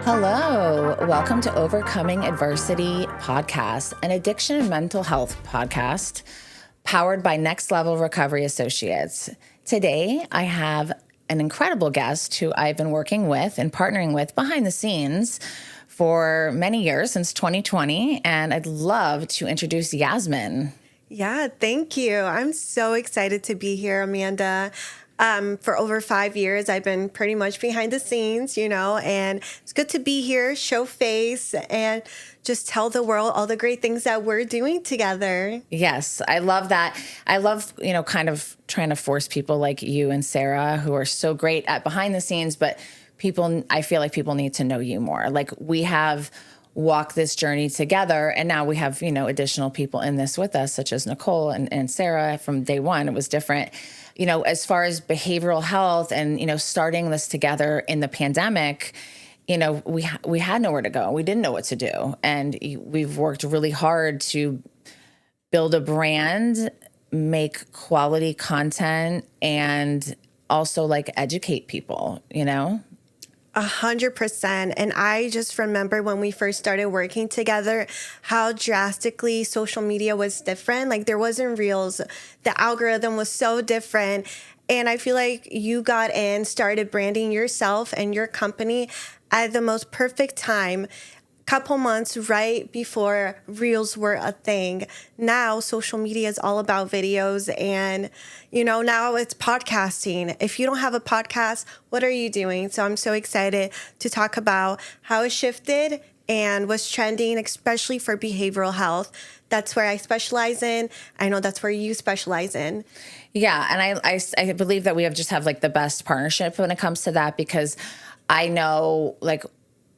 Hello, welcome to Overcoming Adversity podcast, an addiction and mental health podcast powered by Next Level Recovery Associates. Today, I have an incredible guest who I've been working with and partnering with behind the scenes for many years, since 2020, and I'd love to introduce Yasmin. Yeah, thank you. I'm so excited to be here, Amanda. For over 5 years, I've been pretty much behind the scenes, and it's good to be here, show face, and just tell the world all the great things that we're doing together. Yes, I love that. I love, kind of trying to force people like you and Sarah, who are so great at behind the scenes, but I feel like people need to know you more. Like, we have walked this journey together, and now we have, additional people in this with us, such as Nicole and Sarah. From day one, it was different. As far as behavioral health and, starting this together in the pandemic, we had nowhere to go. We didn't know what to do. And we've worked really hard to build a brand, make quality content, and also educate people, 100%. And I just remember when we first started working together, how drastically social media was different. Like, there wasn't reels. The algorithm was so different. And I feel like you got in, started branding yourself and your company at the most perfect time. Couple months right before reels were a thing. Now social media is all about videos, and now it's podcasting. If you don't have a podcast, what are you doing? So I'm so excited to talk about how it shifted and what's trending, especially for behavioral health. That's where I specialize in. I know that's where you specialize in. Yeah, and I believe that we have the best partnership when it comes to that, because I know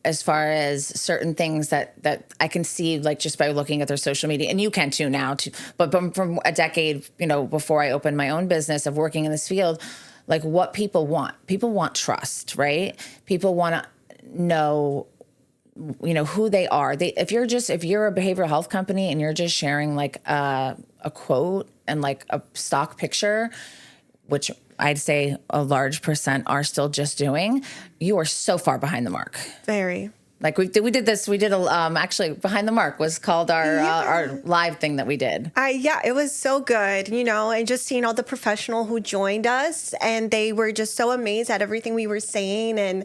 as far as certain things that I can see, just by looking at their social media, and you can too now, but from a decade, before I opened my own business of working in this field, what people want. People want trust, right? People want to know, who they are. If you're a behavioral health company and you're just sharing a quote and a stock picture, which I'd say a large percent are still just doing, you are so far behind the mark. Very. We did this. We did actually Behind the Mark was called our live thing that we did. Yeah, it was so good, and just seeing all the professional who joined us, and they were just so amazed at everything we were saying. And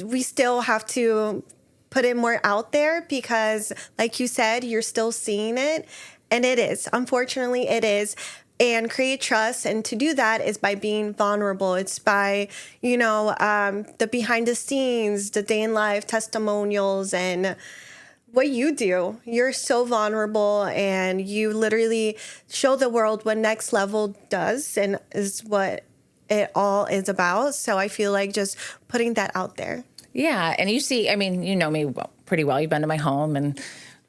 we still have to put it more out there because, like you said, you're still seeing it. And it is. Unfortunately, it is. And create trust. And to do that is by being vulnerable. It's by, the behind the scenes, the day in life testimonials, and what you do. You're so vulnerable, and you literally show the world what Next Level does and is what it all is about. So I feel like just putting that out there. Yeah. And you see, you know me pretty well. You've been to my home, and,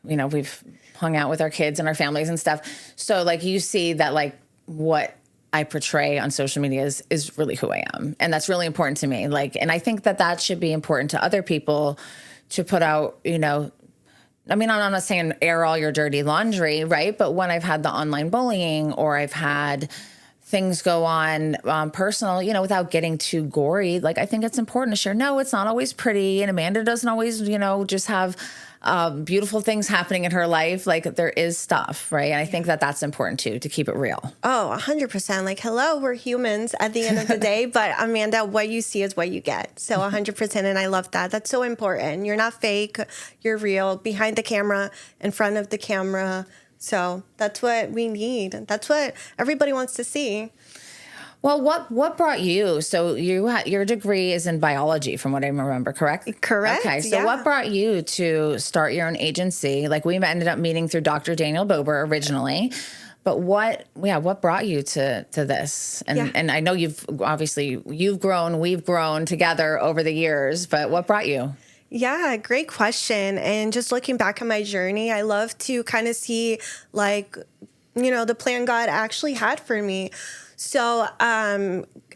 we've hung out with our kids and our families and stuff. So you see that what I portray on social media is really who I am. And that's really important to me. And I think that should be important to other people to put out, I'm not saying air all your dirty laundry, right? But when I've had the online bullying, or I've had things go on personal, without getting too gory, I think it's important to share. No, it's not always pretty. And Amanda doesn't always, just have beautiful things happening in her life. There is stuff, right? And I think that's important too, to keep it real. Oh, 100%. Hello, we're humans at the end of the day. But Amanda, what you see is what you get. So 100%. And I love that. That's so important. You're not fake. You're real, behind the camera, in front of the camera. So that's what we need. That's what everybody wants to see. Well, what brought you? So your degree is in biology, from what I remember, correct? Correct. Okay. So what brought you to start your own agency? We ended up meeting through Dr. Daniel Bober originally, but what brought you to this? And I know you've grown, we've grown together over the years, but what brought you? Yeah, great question. And just looking back on my journey, I love to kind of see the plan God actually had for me. So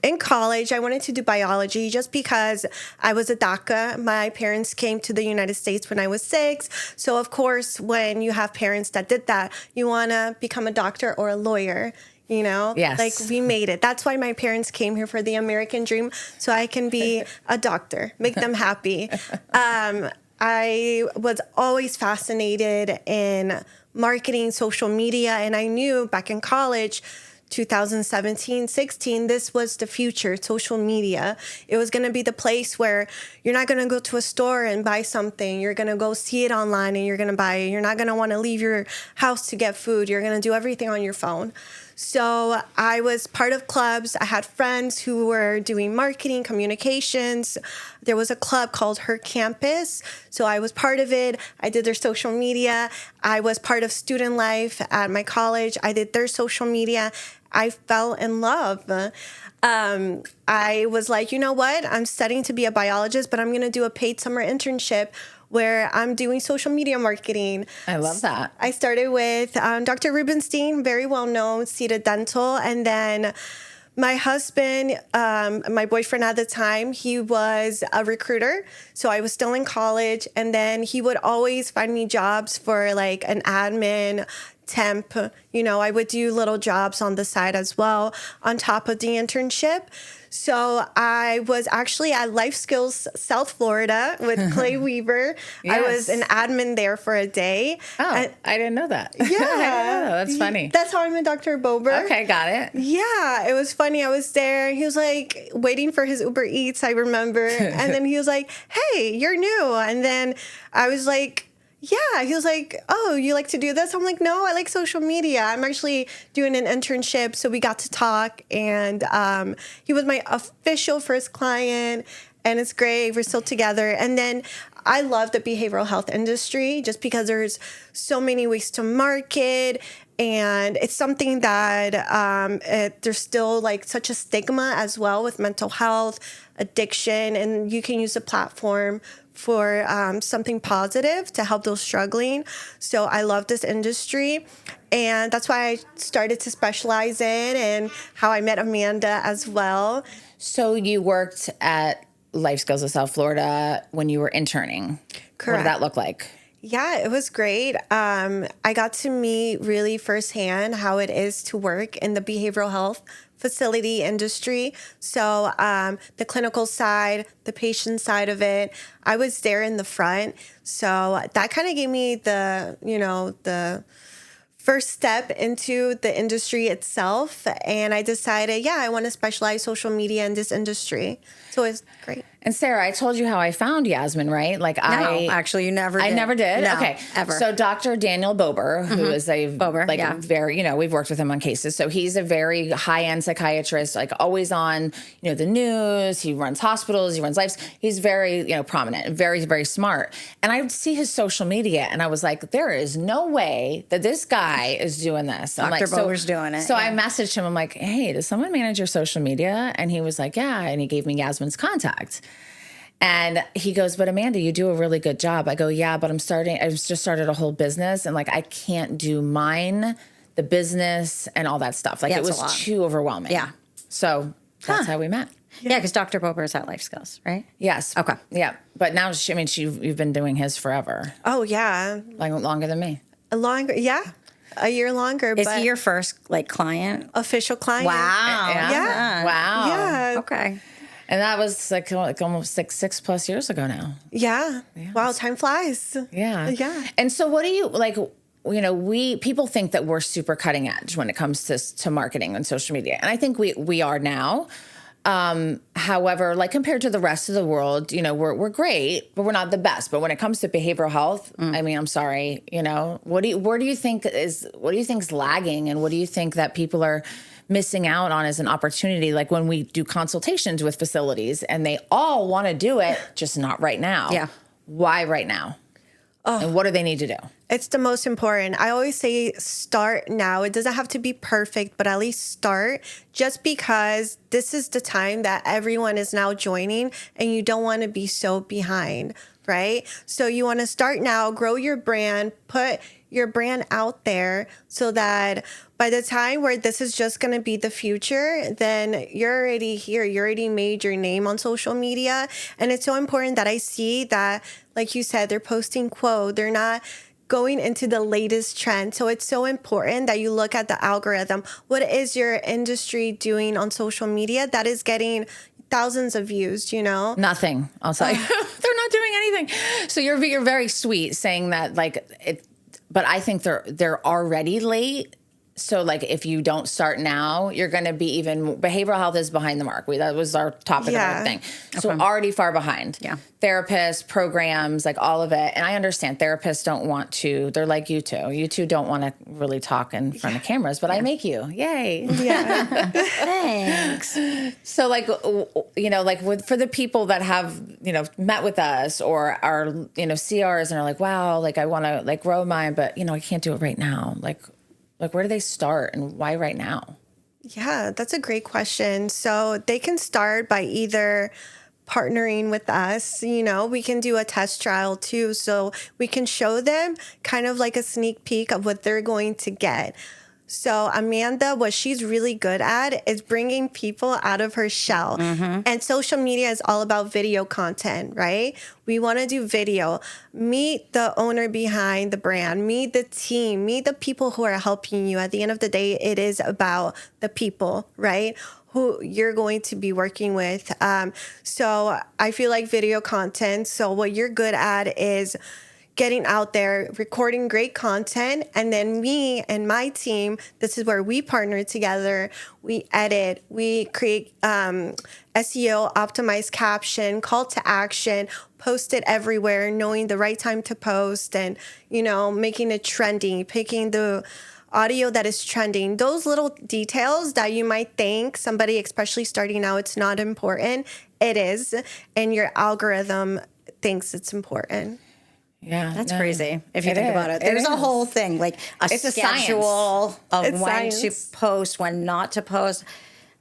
in college, I wanted to do biology just because I was a DACA. My parents came to the United States when I was 6. So, of course, when you have parents that did that, you want to become a doctor or a lawyer. Yes. Like we made it. That's why my parents came here, for the American dream, so I can be a doctor, make them happy. I was always fascinated in marketing, social media, and I knew back in college, 2017, 16, this was the future, social media. It was going to be the place where you're not going to go to a store and buy something. You're going to go see it online and you're going to buy it. You're not going to want to leave your house to get food. You're going to do everything on your phone. So I was part of clubs. I had friends who were doing marketing, communications. There was a club called Her Campus. So I was part of it. I did their social media. I was part of student life at my college. I did their social media. I fell in love. I was like, you know what? I'm studying to be a biologist, but I'm going to do a paid summer internship where I'm doing social media marketing. I love that. I started with Dr. Rubenstein, very well known, Cedar Dental. And then my husband, my boyfriend at the time, he was a recruiter. So I was still in college. And then he would always find me jobs for like an admin, temp. I would do little jobs on the side as well on top of the internship. So I was actually at Life Skills South Florida with Clay Weaver. Yes. I was an admin there for a day. Oh, I didn't know that. Yeah. I didn't know. That's funny. That's how I met Dr. Bober. Okay, got it. Yeah, it was funny. I was there. He was like waiting for his Uber Eats, I remember. And then he was like, hey, you're new. And then I was like, yeah, he was like, oh, you like to do this? I'm like, no, I like social media. I'm actually doing an internship. So we got to talk, and he was my official first client, and it's great. We're still together. And then I love the behavioral health industry just because there's so many ways to market. And it's something that there's still like such a stigma as well with mental health, addiction, and you can use a platform for something positive to help those struggling. So I love this industry. And that's why I started to specialize in, and how I met Amanda as well. So you worked at Life Skills of South Florida when you were interning. Correct. What did that look like? Yeah, it was great. I got to meet really firsthand how it is to work in the behavioral health facility industry. So the clinical side, the patient side of it, I was there in the front. So that kind of gave me the first step into the industry itself. And I decided, I want to specialize social media in this industry. So it's great. And Sarah, I told you how I found Yasmin, right? Like actually, you never did. I never did? No, okay. ever. So Dr. Daniel Bober, who is a very, we've worked with him on cases. So he's a very high-end psychiatrist, like always on, the news. He runs hospitals, he runs lives. He's very, prominent, very, very smart. And I would see his social media and I was like, there is no way that this guy is doing this. Dr. Bober's doing it. So I messaged him. I'm like, hey, does someone manage your social media? And he was like, yeah. And he gave me Yasmin's contact. And he goes, but Amanda, you do a really good job. I go, yeah, but I just started a whole business, and like, I can't do mine, the business and all that stuff. Like it was too overwhelming. Yeah. So that's how we met. Yeah, because Dr. Bober is at Life Skills, right? Yes. Okay. Yeah. But now, you've been doing his forever. Oh, yeah. Like longer than me. Longer. Yeah. A year longer. Is he your first client? Official client. Wow. Yeah. Wow. Yeah. Okay. And that was like almost six plus years ago now. Yeah. Wow, time flies. Yeah. Yeah. And so what do you like, people think that we're super cutting edge when it comes to marketing and social media. And I think we are now. However, like compared to the rest of the world, we're great, but we're not the best. But when it comes to behavioral health, I'm sorry, what do you think is lagging, and what do you think that people are missing out on as an opportunity? Like when we do consultations with facilities and they all want to do it, just not right now. Yeah. Why right now? Oh. And what do they need to do? It's the most important. I always say start now. It doesn't have to be perfect, but at least start, just because this is the time that everyone is now joining and you don't want to be so behind, right? So you want to start now, grow your brand, put your brand out there so that by the time where this is just going to be the future, then you're already here. You already made your name on social media. And it's so important that I see that, like you said, they're posting quote. They're not going into the latest trend. So it's so important that you look at the algorithm. What is your industry doing on social media that is getting thousands of views, you know? Nothing. I'll tell you. They're not doing anything. So you're very sweet saying that, like, it, but I think they're already late. So, like, if you don't start now, you're going to be even, behavioral health is behind the mark. That was our topic of our thing. So already far behind. Yeah. Therapists, programs, like all of it. And I understand therapists don't want to, they're like you two. You two don't want to really talk in front of cameras, but I make you. Yay. Yeah. Thanks. So, like, you know, like for the people that have, you know, met with us or are, you know, CRs and are like, wow, like I want to like grow mine, but, you know, I can't do it right now. Like where do they start and why right now? Yeah, that's a great question. So they can start by either partnering with us. You know, we can do a test trial too. So we can show them kind of like a sneak peek of what they're going to get. So Amanda, what she's really good at is bringing people out of her shell. And social media is all about video content, right? We want to do video. Meet the owner behind the brand. Meet the team. Meet the people who are helping you. At the end of the day, it is about the people, right? Who you're going to be working with. So I feel like video content. So what you're good at is getting out there, recording great content, and then me and my team, this is where we partner together. We edit, we create SEO, optimized caption, call to action, post it everywhere, knowing the right time to post, and, you know, making it trendy, picking the audio that is trending. Those little details that you might think somebody, especially starting out, it's not important. It is, and your algorithm thinks it's important. Yeah, That's crazy if you think about it. There's a whole thing, like It's a schedule of It's when to science. post, when not to post.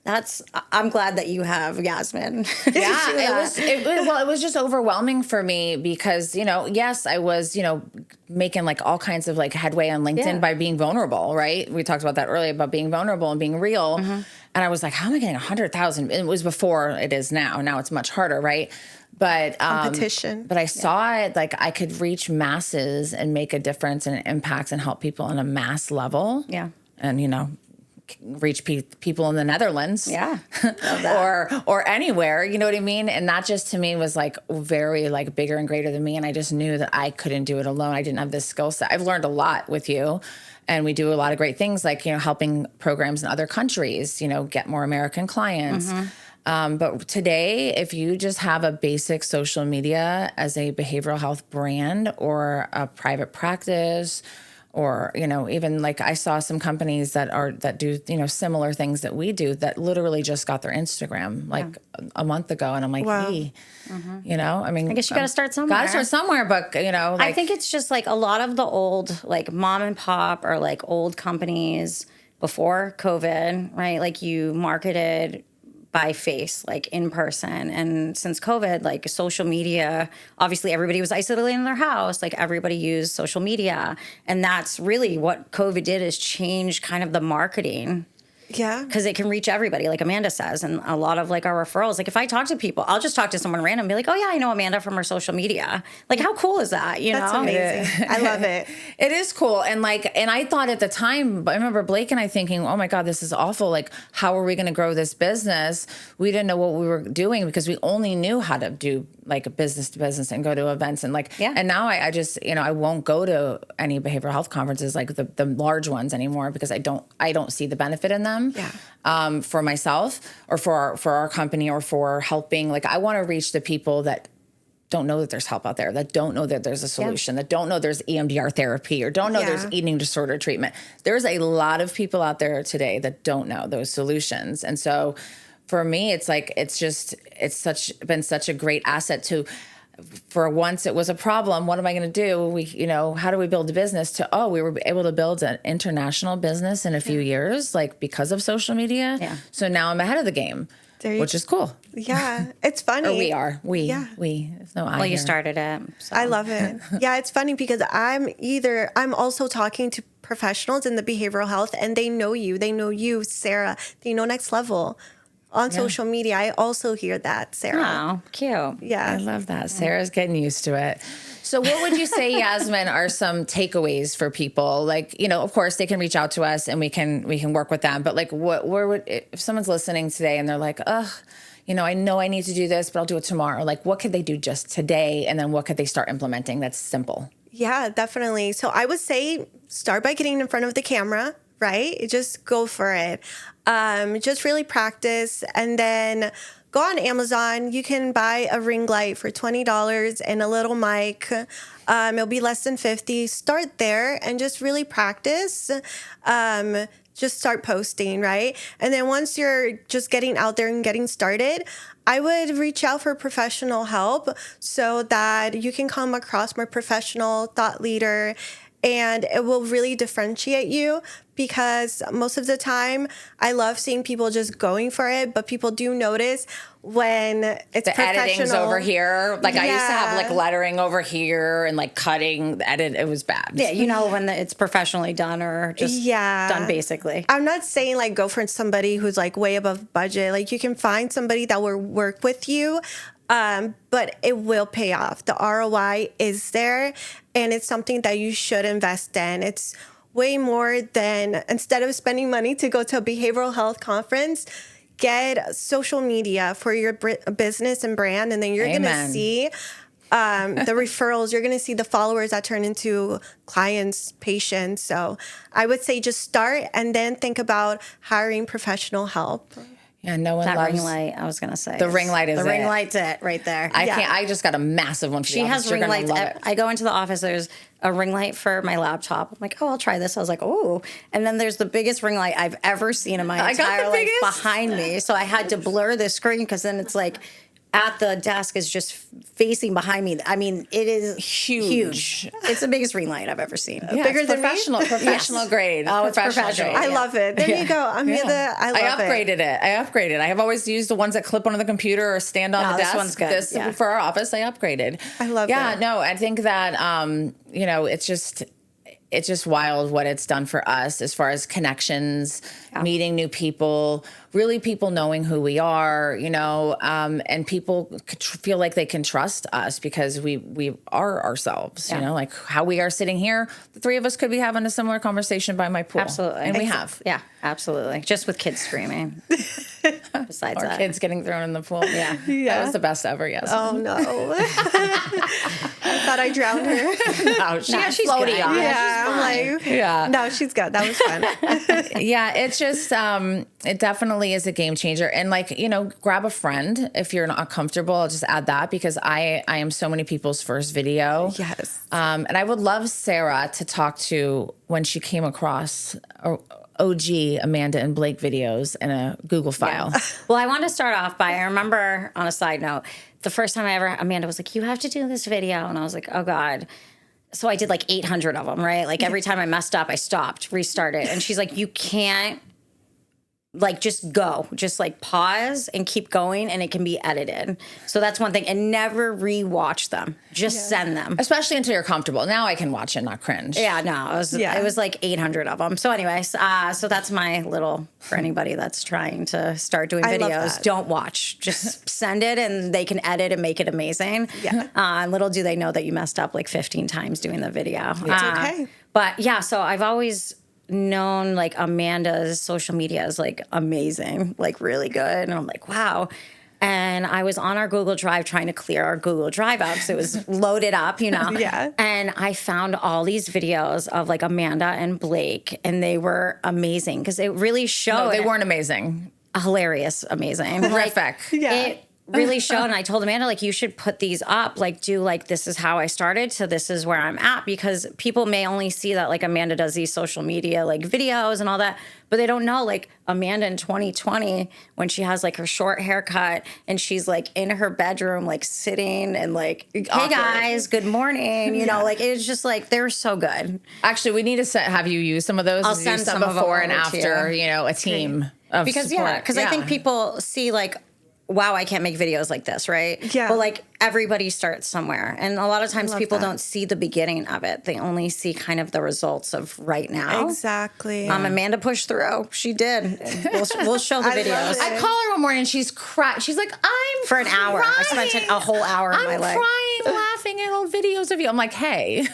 I'm glad that you have Yasmin. Yeah, it was just overwhelming for me because, you know, yes, I was, you know, making like all kinds of like headway on LinkedIn by being vulnerable, right? We talked about that earlier about being vulnerable and being real. And I was like, how am I getting 100,000? It was before it is now. Now it's much harder, right? But Competition. But I saw it like I could reach masses and make a difference and an impact and help people on a mass level. Yeah. And, you know, reach people in the Netherlands. Yeah. Love that. or anywhere, you know what I mean? And that just to me was like very like bigger and greater than me. And I just knew that I couldn't do it alone. I didn't have this skill set. I've learned a lot with you. And we do a lot of great things like, you know, helping programs in other countries, you know, get more American clients. But today, if you just have a basic social media as a behavioral health brand or a private practice, or, you know, even like I saw some companies that do, you know, similar things that we do that literally just got their Instagram like a month ago. And I'm like, Wow. hey, you know, I mean, I guess you got to start somewhere. Got to start somewhere, but, you know, like, I think it's just like a lot of the old, like mom and pop or like old companies before COVID, right? Like you marketed by face, like in person. And since COVID, like social media, obviously everybody was isolated in their house, like everybody used social media. And that's really what COVID did is change kind of the marketing. Yeah. Because it can reach everybody, like Amanda says. And a lot of like our referrals, like if I talk to people, I'll just talk to someone random and be like, oh yeah, I know Amanda from her social media. Like how cool is that? You That's know? amazing. I love it. It is cool. And like, and I thought at the time, I remember Blake and I thinking, oh my God, this is awful. Like, how are we going to grow this business? We didn't know what we were doing because we only knew how to do like a business to business and go to events and like, and now I just, you know, I won't go to any behavioral health conferences, like the large ones anymore because I don't see the benefit in them. For myself or for our company or for helping. Like I want to reach the people that don't know that there's help out there, that don't know that there's a solution, that don't know there's EMDR therapy or don't know there's eating disorder treatment. There's a lot of people out there today that don't know those solutions. And so for me, it's like, it's been such a great asset to, for once it was a problem, what am I going to do? We, you know, how do we build a business we were able to build an international business in a few years, like because of social media. Yeah. So now I'm ahead of the game, which is cool. Yeah. It's funny. Or we are. We. There's no I Well, you here. started it. So. I love it. Yeah, it's funny because I'm also talking to professionals in the behavioral health and they know you, Sarah, they know Next Level. on social media. I also hear that, Sarah. Oh, cute. Yeah. I love that. Sarah's getting used to it. So what would you say, Yasmin, are some takeaways for people? Like, of course they can reach out to us and we can work with them. But like, where would, if someone's listening today and they're like, ugh, I know I need to do this, but I'll do it tomorrow. Like, what could they do just today? And then what could they start implementing that's simple? Yeah, definitely. So I would say start by getting in front of the camera, right? Just go for it. Just really practice, and then go on Amazon. You can buy a ring light for $20 and a little mic. It'll be less than $50. Start there and just really practice. Just start posting, right? And then once you're just getting out there and getting started, I would reach out for professional help so that you can come across more professional thought leader, and it will really differentiate you, because most of the time I love seeing people just going for it, but people do notice when it's the editing's professional. over here. Like I used to have like lettering over here and like cutting the edit. It was bad. Yeah, when it's professionally done or just done basically. I'm not saying like go for somebody who's like way above budget. Like you can find somebody that will work with you. But it will pay off. The ROI is there, and it's something that you should invest in. It's way more than, instead of spending money to go to a behavioral health conference, get social media for your business and brand, and then you're going to see the referrals. You're going to see the followers that turn into clients, patients. So I would say just start and then think about hiring professional help. Yeah, no one that loves ring light. I was gonna say the ring light. The ring light's it right there. I can't. I just got a massive one. For she has ring lights. Love it. I go into the office. There's a ring light for my laptop. I'm like, oh, I'll try this. I was like, oh, and then there's the biggest ring light I've ever seen in my entire life behind me. So I had to blur the screen because then it's like at the desk is just facing behind me. I mean, it is huge. It's the biggest ring light I've ever seen. Yeah, bigger than professional grade. Oh, it's professional. Grade. I love it. There you go. I upgraded it. I upgraded. I have always used the ones that clip onto the computer or stand on the desk. This one's good. For our office, I upgraded. I love it. Yeah, no, I think that it's just wild what it's done for us as far as connections, meeting new people, really people knowing who we are, and people feel like they can trust us because we are ourselves, like how we are sitting here. The three of us could be having a similar conversation by my pool. Absolutely. And we have. Yeah, absolutely. Just with kids screaming. Besides Our that. kids getting thrown in the pool. Yeah. That was the best ever, yes. Oh, no. I thought I drowned her. No, she's floaty good. on. Yeah, I'm like, no, she's good. That was fun. Yeah, it's just, it definitely is a game changer. And grab a friend if you're not comfortable. I'll just add that because I am so many people's first video. Yes. And I would love Sarah to talk to when she came across OG Amanda and Blake videos in a Google file. Yeah. Well, I want to start off by, I remember on a side note, the first time Amanda was like, you have to do this video. And I was like, oh God. So I did like 800 of them, right? Like every time I messed up, I stopped, restarted. And she's like, you can't just go, just pause and keep going, and it can be edited. So that's one thing. And never rewatch them. Just send them. Especially until you're comfortable. Now I can watch it, not cringe. Yeah, no, it was like 800 of them. So anyways, so that's my little, for anybody that's trying to start doing videos, don't watch. Just send it and they can edit and make it amazing. Yeah. Little do they know that you messed up like 15 times doing the video. It's okay. But yeah, so I've always known Amanda's social media is amazing, really good. And I'm like, wow. And I was on our Google Drive trying to clear our Google Drive out because it was loaded up, Yeah. And I found all these videos of Amanda and Blake, and they were amazing because it really showed. No, they weren't amazing. Hilarious, amazing. Horrific. It really showed. And I told Amanda, you should put these up, this is how I started, so this is where I'm at, because people may only see that Amanda does these social media videos and all that, but they don't know Amanda in 2020 when she has her short haircut and she's in her bedroom sitting and hey guys, good morning, you know, it's just they're so good. Actually, we need to have you use some of those. I'll send some before of them and after, a team of because support. I think people see wow, I can't make videos like this, right? Yeah. But like everybody starts somewhere. And a lot of times people don't see the beginning of it. They only see kind of the results of right now. Exactly. Amanda pushed through. She did. We'll show the videos. I call her one morning and she's crying. She's like, I'm For an hour. I crying. spent a whole hour in my life. I'm crying, laughing at old videos of you. I'm like, hey.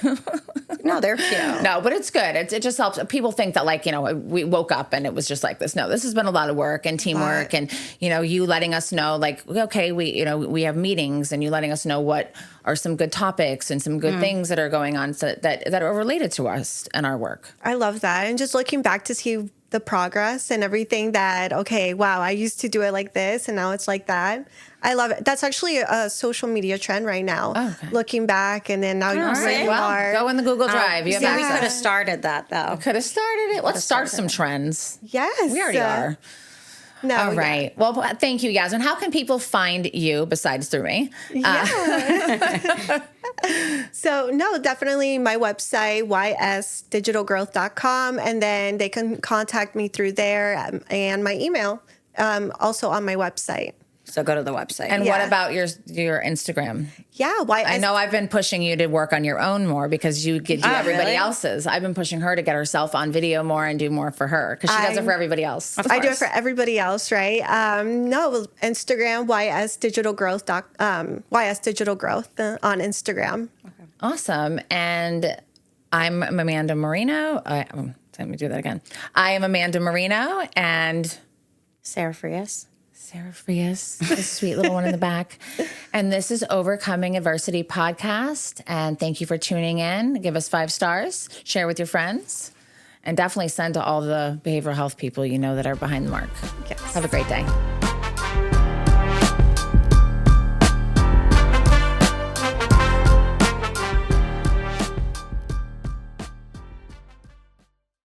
No, they're cute. No, but it's good. It just helps. People think that like, we woke up and it was just like this. No, this has been a lot of work and teamwork and, you letting us know like, okay, we have meetings and you letting us know what are some good topics and some good things that are going on that are related to us and our work. I love that. And just looking back to see the progress and everything that, okay, wow, I used to do it like this and now it's like that. I love it. That's actually a social media trend right now. Oh, okay. Looking back and then now you Right. you Well, are. go in the Google Drive. You have We access. could have started that though. Could have started it. Let's start some trends. Yes. We already are. No. All right. Well, thank you, Yasmin. How can people find you besides through me? So, no, definitely my website, ysdigitalgrowth.com. And then they can contact me through there and my email also on my website. So go to the website. And what about your Instagram? Yeah. I know I've been pushing you to work on your own more because you get do everybody really? else's. I've been pushing her to get herself on video more and do more for her because she does it for everybody else. I do it for everybody else, right? No, Instagram, YS Digital Growth on Instagram. Awesome. And I'm Amanda Marino. Let me do that again. I am Amanda Marino and Sarah Frias. Sarah Frias, the sweet little one in the back. And this is Overcoming Adversity Podcast. And thank you for tuning in. Give us 5 stars, share with your friends, and definitely send to all the behavioral health people that are behind the mark. Yes. Have a great day.